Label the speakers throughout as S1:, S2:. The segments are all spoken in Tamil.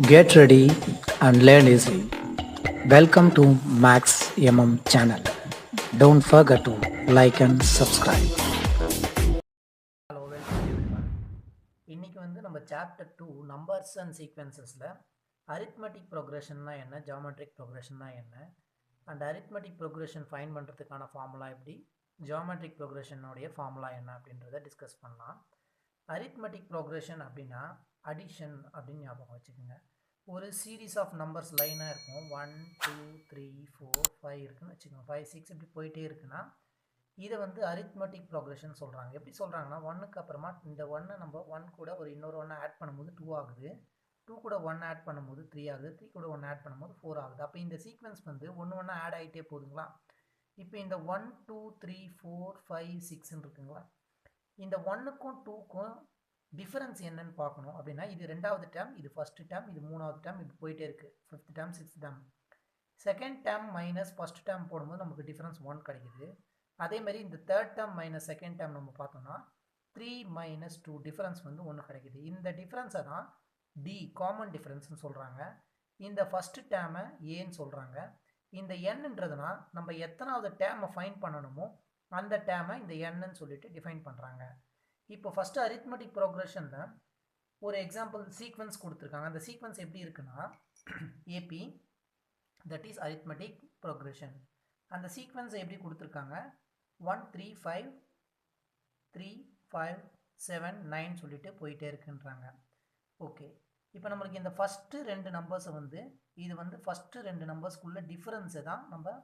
S1: Get ready and learn easy. Welcome to Max channel. Don't forget to like and subscribe.
S2: Hello welcome everyone. இன்னைக்கு நம்ம சாப்டர் 2 நம்பர்ஸ் அண்ட் சீக்வென்சஸில் அரித்மெட்டிக் ப்ரோக்ரெஷன்னா என்ன, ஜியாமெட்ரிக் ப்ரோக்ரெஷன்னா என்ன, அண்ட் அரித்மெட்டிக் ப்ரோக்ரெஷன் ஃபைன் பண்ணுறதுக்கான ஃபார்முலா எப்படி, ஜியாமெட்ரிக் ப்ரோக்ரெஷனுடைய ஃபார்முலா என்ன அப்படின்றத டிஸ்கஸ் பண்ணலாம். அரித்மெட்டிக் ப்ரோக்ரெஷன் அப்படின்னா அடிஷன் அப்படின்னு ஞாபகம் வச்சுக்கோங்க. ஒரு சீரீஸ் ஆஃப் நம்பர்ஸ் லைனாக இருக்கும். 1 2 3 4 5 இருக்குன்னு வச்சுக்கோங்க. 5 6 இப்படி போயிட்டே இருக்குன்னா இதை அரித்மெட்டிக் ப்ரோக்ரெஷன் சொல்கிறாங்க. எப்படி சொல்கிறாங்கன்னா, ஒன்றுக்கு அப்புறமா இந்த ஒன்னை நம்ம 1 கூட ஒரு இன்னொரு ஒன்றை ஆட் பண்ணும்போது 2 ஆகுது, 2 கூட 1 ஆட் பண்ணும்போது 3 ஆகுது, 3 கூட 1 ஆட் பண்ணும்போது 4 ஆகுது. அப்போ இந்த சீக்வன்ஸ் ஒன்று ஒன்றா ஆட் ஆகிட்டே போகுதுங்களா. இப்போ இந்த 1 2 3 4 5 6ன்னு இருக்குங்களா, இந்த 1க்கும் 2க்கும் டிஃபரன்ஸ் என்னன்னு பார்க்கணும். அப்படின்னா இது ரெண்டாவது டேர்ம், இது ஃபர்ஸ்ட் டேர்ம், இது மூணாவது டேர்ம், இது போயிட்டே இருக்குது. Fifth term, sixth term. Second term minus first term போடும்போது நமக்கு டிஃபரன்ஸ் 1 கிடைக்குது. அதே மாதிரி இந்த third term minus second term நம்ம பார்த்தோம்னா 3 மைனஸ் 2 டிஃபரன்ஸ் 1 கிடைக்குது. இந்த டிஃபரன்ஸை தான் டி காமன் டிஃபரன்ஸ்னு சொல்கிறாங்க. இந்த ஃபர்ஸ்ட் டேர்மை ஏன்னு சொல்கிறாங்க. இந்த என்னன்றதுனா நம்ம எத்தனாவது டேர்மை ஃபைன் பண்ணணுமோ அந்த டேர்மை இந்த என்னன்னு சொல்லிட்டு டிஃபைன் பண்ணுறாங்க. இப்போ ஃபர்ஸ்ட் அரித்மெட்டிக் ப்ரோக்ரெஷனில் ஒரு எக்ஸாம்பிள் சீக்வன்ஸ் கொடுத்துருக்காங்க. அந்த சீக்வன்ஸ் எப்படி இருக்குன்னா AP, that is arithmetic progression. அந்த சீக்வன்ஸை எப்படி கொடுத்துருக்காங்க, 1 3 5 3 5 7 9 சொல்லிட்டு போயிட்டே இருக்குன்றாங்க. ஓகே, இப்போ நம்மளுக்கு இந்த ஃபஸ்ட்டு ரெண்டு நம்பர்ஸை இது ஃபஸ்ட்டு ரெண்டு நம்பர்ஸ்க்குள்ள டிஃபரன்ஸை தான் நம்ம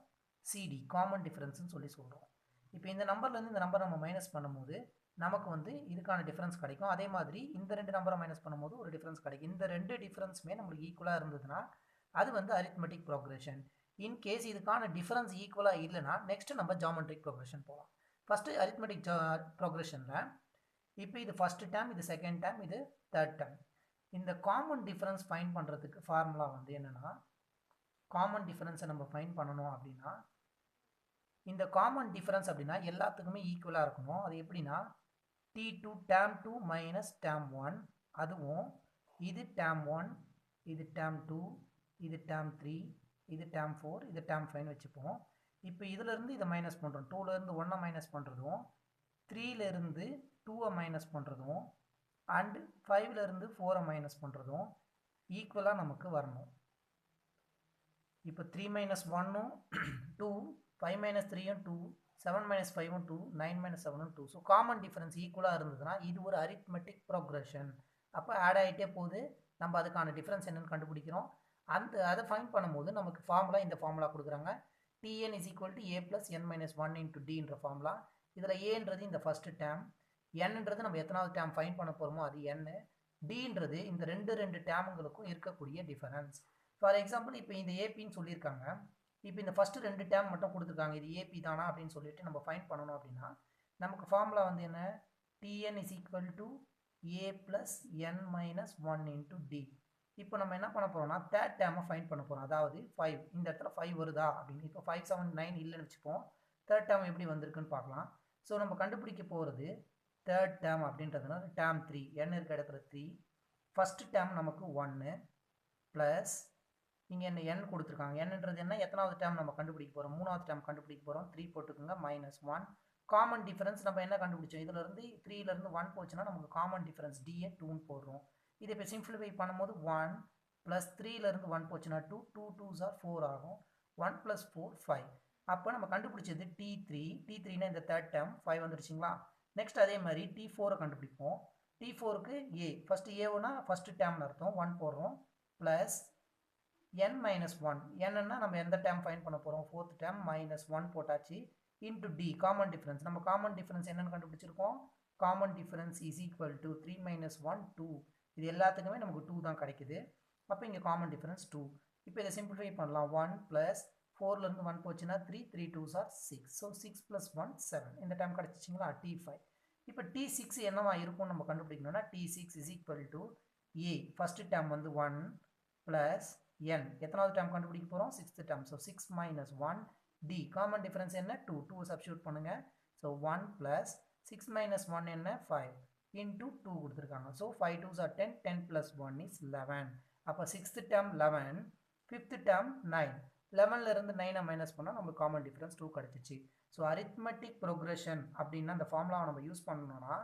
S2: சிடி காமன் டிஃபரன்ஸ்னு சொல்கிறோம். இப்போ இந்த நம்பர்லேருந்து இந்த நம்பர் நம்ம மைனஸ் பண்ணும்போது நமக்கு இதுக்கான டிஃபரன்ஸ் கிடைக்கும். அதே மாதிரி இந்த ரெண்டு நம்பரை மைனஸ் பண்ணும்போது ஒரு டிஃபரன்ஸ் கிடைக்கும். இந்த ரெண்டு டிஃபரன்ஸுமே நம்மளுக்கு ஈக்குவலாக இருந்ததுன்னா அது அரித்மெட்டிக் ப்ரோக்ரெஷன். இன்கேஸ் இதுக்கான டிஃபரன்ஸ் ஈக்குவலாக இல்லைன்னா நெக்ஸ்ட் நம்ம ஜியாமெட்ரிக் ப்ரோக்ரெஷன் போகலாம். ஃபஸ்ட்டு அரித்மெட்டிக் ப்ரோக்ரெஷனில் இப்போ இது ஃபஸ்ட் டேர்ம், இது செகண்ட் டேர்ம், இது தேர்ட் டேர்ம். இந்த காமன் டிஃபரன்ஸ் ஃபைன் பண்ணுறதுக்கு ஃபார்முலா என்னென்னா, காமன் டிஃபரன்ஸை நம்ம ஃபைன் பண்ணணும் அப்படின்னா இந்த காமன் டிஃபரன்ஸ் அப்படின்னா எல்லாத்துக்குமே ஈக்குவலாக இருக்கணும். அது எப்படின்னா T2 டேர்ம் 2 மைனஸ் டேர்ம் 1, அதுவும் இது டேர்ம் 1, இது டேர்ம் 2, இது டேர்ம் 3, இது டேர்ம் 4, இது டேர்ம் 5 வச்சுப்போம். இப்போ இதிலேருந்து இதை மைனஸ் பண்ணுறோம். 2லேருந்து 1 மைனஸ் பண்ணுறதும், 3லேருந்து 2 மைனஸ் பண்ணுறதும், அண்ட் 5லேருந்து 4 மைனஸ் பண்ணுறதும் ஈக்குவலாக நமக்கு வரணும். இப்போ 3 மைனஸ் 1ம் 2, 5 மைனஸ் 3யும் 2, 7 மைனஸ் 5ம் 2, 9 மைனஸ் 7ம் 2. ஸோ காமன் டிஃபரன்ஸ் ஈக்குவலாக இருந்ததுன்னா இது ஒரு அரித்மெட்டிக் ப்ரோக்ரெஷன். அப்போ ஆட் ஆகிட்டே போகுது, நம்ம அதுக்கான டிஃபரன்ஸ் என்னென்னு கண்டுபிடிக்கிறோம். அதை ஃபைன் பண்ணும்போது நமக்கு ஃபார்முலா இந்த ஃபார்முலா கொடுக்குறாங்க. Tn is equal to a plus n minus 1 into dன்ற ஃபார்முலா. இதில் ஏன்றது இந்த ஃபஸ்ட்டு டேர்ம், என்னன்றது நம்ம எத்தனாவது டேர்ம் ஃபைன் பண்ண போகிறோமோ அது n, டின்றது இந்த ரெண்டு டேர்முங்களுக்கும் இருக்கக்கூடிய டிஃபரன்ஸ். ஃபார் எக்ஸாம்பிள் இப்போ இந்த ஏபின்னு சொல்லியிருக்காங்க. இப்போ இந்த ஃபஸ்ட்டு ரெண்டு டேர்ம் மட்டும் கொடுத்துருக்காங்க, இது ஏபி தானா அப்படின்னு சொல்லிட்டு நம்ம ஃபைன் பண்ணணும். அப்படின்னா நமக்கு ஃபார்முலா என்ன, Tn is equal to a plus n minus 1 into d. இப்போ நம்ம என்ன பண்ண போகிறோம்னா தேர்ட் டேர்மை ஃபைன் பண்ண போகிறோம். அதாவது 5, இந்த இடத்துல 5 வருதா அப்படின்னு. இப்போ 5 7 9 இல்லைன்னு வச்சுப்போம். தேர்ட் டேர்ம் எப்படி வந்திருக்குன்னு பார்க்கலாம். ஸோ நம்ம கண்டுபிடிக்க போகிறது தேர்ட் டேர்ம் அப்படின்றதுனால டேர்ம் 3, n இருக்க இடத்துல 3. ஃபஸ்ட்டு டேர்ம் நமக்கு 1 ப்ளஸ் இங்கே என்ன n கொடுத்துருக்காங்க. என்னன்றது என்ன, எத்தனாவது டேர்ம் நம்ம கண்டுபிடிக்க போகிறோம், மூணாவது டேர்ம் கண்டுபிடிக்க போகிறோம். 3 போட்டுக்கோங்க, மைனஸ் 1. காமன் டிஃபரன்ஸ் நம்ம என்ன கண்டுபிடிச்சோம், இதிலேருந்து 3லேருந்து 1 போச்சுன்னா நமக்கு காமன் டிஃபரன்ஸ் டிஏ 2ன்னு போடுறோம். இதை இப்போ சிம்பிளிஃபை பண்ணும்போது 1 ப்ளஸ் 3லேருந்து 1 போச்சுன்னா 2, 2 2s are 4 ஆகும். 1 + 4 5. அப்போ நம்ம கண்டுபிடிச்சது T3. T3னா இந்த தேர்ட் டேர்ம் 5 வந்துருச்சுங்களா. நெக்ஸ்ட் அதே மாதிரி T4 கண்டுபிடிப்போம். T4க்கு ஏ, ஃபஸ்ட்டு ஏன்னா ஃபஸ்ட்டு டேர்ம்னு அர்த்தம், 1 போடுறோம் ப்ளஸ் n மைனஸ் 1. என்னன்னா நம்ம எந்த டேர்ம் ஃபைன் பண்ண போகிறோம், ஃபோர்த் டேர்ம், மைனஸ் 1 போட்டாச்சு இன்டு டி காமன் டிஃபரன்ஸ். நம்ம காமன் டிஃபரன்ஸ் என்னென்னு கண்டுபிடிச்சிருக்கோம், common difference is equal to 3 minus 1 2. இது எல்லாத்துக்குமே நமக்கு 2 தான் கிடைக்குது. அப்போ இங்கே காமன் டிஃபரன்ஸ் 2. இப்போ இதை சிம்பிளிஃபை பண்ணலாம். 1 ப்ளஸ் 4லேருந்து 1 போச்சுன்னா 3, 3 2s are 6. ஸோ 6 + 1 7. இந்த டைம் கிடச்சிச்சிங்களா, T5. இப்போ T6 என்னவா இருக்கும்னு நம்ம கண்டுபிடிக்கணும்னா T6 is equal to A, first term 1 plus n, எத்தனாவது டேர்ம் கண்டுபிடிக்க போகிறோம், sixth term. So 6 minus 1 D, common difference என்ன 2, 2 சப்ஸ்டியூட் பண்ணுங்கள். ஸோ 1 ப்ளஸ் 6 மைனஸ் 1 என்ன 5. இன்டூ 2 கொடுத்துருக்காங்க. So 5 2s are 10, 10 plus 1 is 11. அப்போ 6th term 11, 5th term 9. 11ல இருந்து 9 மைனஸ் பண்ணால் நம்மளுக்கு காமன் டிஃபரன்ஸ் 2 கிடச்சிச்சு. ஸோ அரித்மெட்டிக் ப்ரோக்ரஷன் அப்படின்னா அந்த ஃபார்முலாவை நம்ம யூஸ் பண்ணணும்னா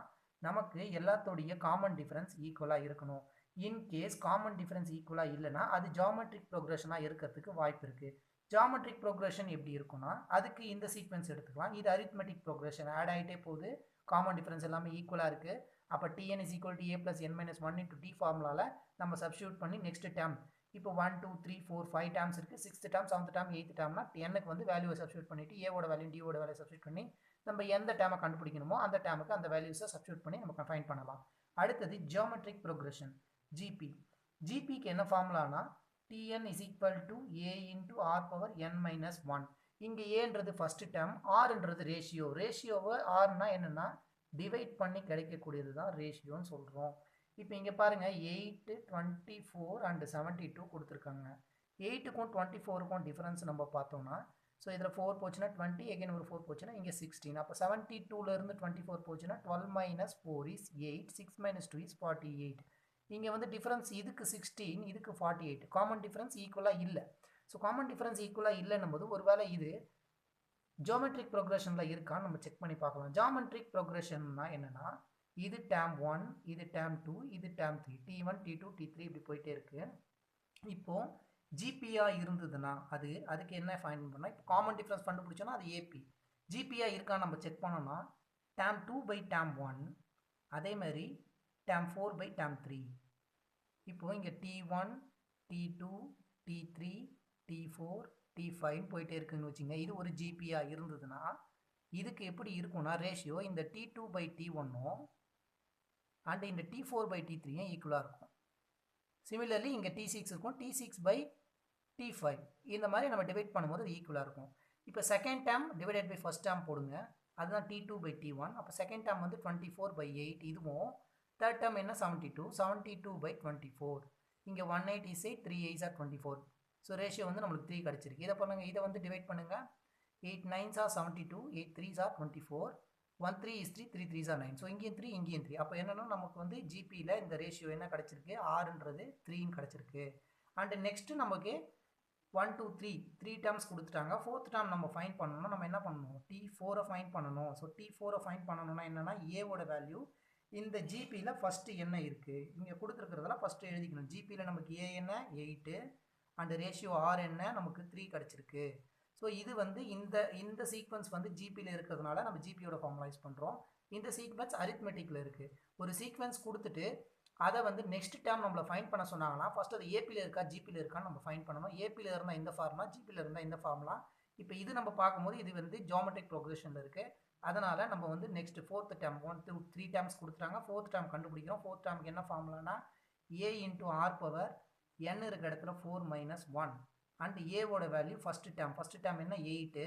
S2: நமக்கு எல்லாத்தோடைய காமன் டிஃபரன்ஸ் ஈக்குவலாக இருக்கணும். இன்கேஸ் காமன் டிஃபரன்ஸ் ஈக்குவலாக இல்லைன்னா அது ஜியாமெட்ரிக் ப்ரோக்ரஷனாக இருக்கிறதுக்கு வாய்ப்பு இருக்குது. ஜியாமெட்ரிக் ப்ரோக்ரஷன் எப்படி இருக்குன்னா அதுக்கு இந்த சீக்வன்ஸ் எடுத்துக்கலாம். இது அரித்மெட்டிக் ப்ரோக்ரஷன் ஆட் ஆகிட்டே போகுது, காமன் டிஃபரன்ஸ் எல்லாமே ஈக்குவலாக இருக்குது. அப்போ Tn is equal to a plus n minus 1 into t ஃபார்முலாவில் நம்ம சப்ஸ்டியூட் பண்ணி நெக்ஸ்ட் டேர்ம் இப்போ 1 2 3 4 5 டேர்ம்ஸ் இருக்குது. 6th term 7th term 8th டேர்ம்னா டென்னுக்கு வந்து வேல்யூவை சப்ஸ்டியூட் பண்ணிவிட்டு ஏவோட வேல்யூ டியோட வேல்யூ சப்ஸ்டியூட் பண்ணி நம்ம எந்த டேர்மை கண்டுபிடிக்கணுமோ அந்த டேர்முக்கு அந்த வேல்யூஸை சப்ஸ்டியூட் பண்ணி நம்ம ஃபைண்ட் பண்ணலாம். அடுத்தது ஜியோமெட்ரிக் ப்ரோக்ரஷன் ஜிபி. ஜிபிக்கு என்ன ஃபார்முலானா Tn is equal to a into r power n minus 1. இங்கே ஏன்றது ஃபர்ஸ்ட் டேர்ம், ஆர்ன்றது ரேஷியோ. ரேஷியோவை ஆர்னா என்னென்னா டிவைட் பண்ணி கிடைக்கக்கூடியது தான் ரேஷியோன்னு சொல்கிறோம். இப்போ இங்கே பாருங்கள் 8 24 அண்ட் 72 கொடுத்துருக்காங்க. 8க்கும் 24க்கும் டிஃப்ரென்ஸ் நம்ம பார்த்தோம்னா ஸோ இதில் 4 போச்சுன்னா 20, எகைன் ஒரு 4 போச்சுன்னா இங்கே 16. அப்போ 72லேருந்து 24 போச்சுன்னா 12 minus 4 is 8, 6 minus 2 is 48. இங்கே வந்து டிஃப்ரென்ஸ் இதுக்கு 16, இதுக்கு 48. காமன் டிஃப்ரென்ஸ் ஈக்குவலாக இல்லை. ஸோ காமன் டிஃப்ரென்ஸ் ஈக்குவலாக இல்லைன்னும் போது ஒருவேளை இது ஜியோமெட்ரிக் ப்ரோக்ரஷனில் இருக்கான்னு நம்ம செக் பண்ணி பார்க்கலாம். ஜியோமெட்ரிக் ப்ரோக்ரஷன்னா என்னென்னா இது டேர்ம் 1, இது டேர்ம் 2, இது டேர்ம் 3, T1 T2 T3 இப்படி போயிட்டே இருக்குது. இப்போது ஜிபியாக இருந்ததுன்னா அதுக்கு என்ன ஃபைண்ட் பண்ணால் இப்போ காமன் டிஃப்ரென்ஸ் கண்டுபிடிச்சோன்னா அது ஏபி. ஜிபியாக இருக்கான்னு நம்ம செக் பண்ணோன்னா டேர்ம் 2 பை டேர்ம் 1, அதே மாதிரி டேர்ம் 4 பை டேர்ம் 3. இப்போது இங்கே T1 T2 T3 T4 T5 போயிட்டே இருக்குன்னு வச்சுங்க. இது ஒரு ஜிபியாக இருந்ததுன்னா இதுக்கு எப்படி இருக்கும்னா ரேஷியோ இந்த T2 பை T1ம் அண்ட் இந்த T4 பை T3யும் ஈக்குவலாக இருக்கும். சிமிலர்லி இங்கே T6 இருக்கும், T6 பை T5 இந்த மாதிரி நம்ம டிவைட் பண்ணும்போது அது ஈக்குவலாக இருக்கும். இப்போ second term divided by first term போடுங்க, அதுதான் T2 பை T1. அப்போ செகண்ட் டேர்ம் வந்து 24 பை 8, இதுவும் தேர்ட் டேர்ம் என்ன 72 பை 24. இங்கே 180 is 8, 3 8s are 24. So ratio வந்து நம்மளுக்கு 3 கிடச்சிருக்கு. இதை பண்ணுங்கள், இதை வந்து டிவைட் பண்ணுங்கள். 8 9s are 72, 8 3s are 24, 1 3 is 3, 3 3s are 9. So இங்கேயும் 3 இங்கேயும் 3. அப்போ என்னென்னா நமக்கு வந்து ஜிபியில் இந்த ரேஷியோ என்ன கிடச்சிருக்கு, ஆறுன்றது 3ன்னு கிடச்சிருக்கு. அண்டு நெக்ஸ்ட்டு நமக்கு 1 2 3 டேர்ம்ஸ் கொடுத்துட்டாங்க. 4th டேர்ம் நம்ம ஃபைண்ட் பண்ணணும்னா நம்ம என்ன பண்ணணும், T4 ஃபைண்ட் பண்ணணும். ஸோ T4 ஃபைண்ட் பண்ணணும்னா என்னென்னா ஏவோட வேல்யூ இந்த ஜிபியில் ஃபஸ்ட்டு என்ன இருக்குது இங்கே கொடுத்துருக்கிறதெல்லாம் ஃபஸ்ட்டு எழுதிக்கணும். ஜிபியில் நமக்கு ஏ என்ன 8 அண்டு ரேஷியோ ஆர் என்ன நமக்கு 3 கிடச்சிருக்கு. ஸோ இது வந்து இந்த சீக்வன்ஸ் வந்து ஜிபியில் இருக்கிறதுனால நம்ம ஜிபியோட ஃபார்முலைஸ் பண்ணுறோம். இந்த சீக்வன்ஸ் அரித்மெட்டிக்கில் இருக்குது. ஒரு சீக்வன்ஸ் கொடுத்துட்டு அதை வந்து நெக்ஸ்ட் டேர்ம் நம்மளை ஃபைண்ட் பண்ண சொன்னாங்கன்னா ஃபஸ்ட் அது ஏபியில் இருக்கா ஜிபியில் இருக்கான்னு நம்ம ஃபைண்ட் பண்ணணும். ஏபியில் இருந்தால் இந்த ஃபார்முலா, ஜிபியில் இருந்தால் இந்த ஃபார்முலா. இப்போ இது நம்ம பார்க்கும்போது இது வந்து ஜியோமெட்ரிக் ப்ரோக்ரஷனில் இருக்குது. அதனால் நம்ம வந்து நெக்ஸ்ட் 4th டேர்ம் 1 2 3 டேர்ம்ஸ் கொடுத்துட்டாங்க. 4th டேர்ம் கண்டுபிடிக்கிறோம். 4th டேர்முக்கு என்ன ஃபார்முலானா A into R power n இருக்க இடத்துல 4 minus 1 அண்ட் ஏவோட வேல்யூ ஃபஸ்ட்டு டேர்ம் என்ன 8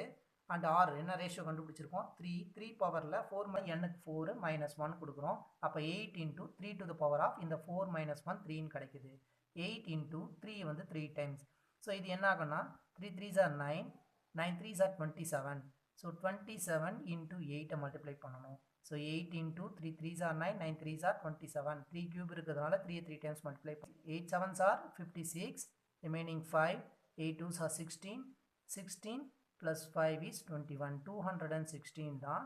S2: அண்ட் ஆர் என்ன ரேஷியோ கண்டுபிடிச்சிருக்கோம் 3 பவரில் 4 n-க்கு 4 minus 1 கொடுக்குறோம். அப்போ 8 into 3 to the power of இந்த 4 minus 1 3ன்னு கிடைக்குது. 8 into 3 வந்து 3 times. ஸோ இது என்ன ஆகும்னா 3 3s are 9, 9 3s are 27. So 27 into 8 multiply பண்ணணும். So 8 into 3 3s are 9, 9 3s are 27. 3 cube இருக்கிறதுனால 3 times மல்டிப்ளை பண்ணி 8 7s are 56, remaining 5, 8 2s are 16, 16 plus 5 is 21. 216 தான்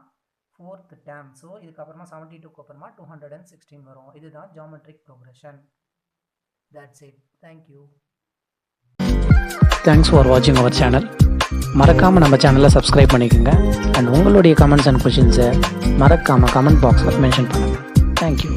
S2: 4th term. ஸோ இதுக்கப்புறமா 72க்கு அப்புறமா 216 வரும். இதுதான் geometric progression. That's it. Thank you.
S1: Thanks for வாட்சிங் அவர் சேனல். மறக்காமல் நம்ம சேனலை சப்ஸ்கிரைப் பண்ணிக்கோங்க. அண்ட் உங்களுடைய கமெண்ட்ஸ் அண்ட் கொஷின்ஸை மறக்காமல் கமெண்ட் பாக்ஸில் மென்ஷன் பண்ணுங்கள். தேங்க்யூ.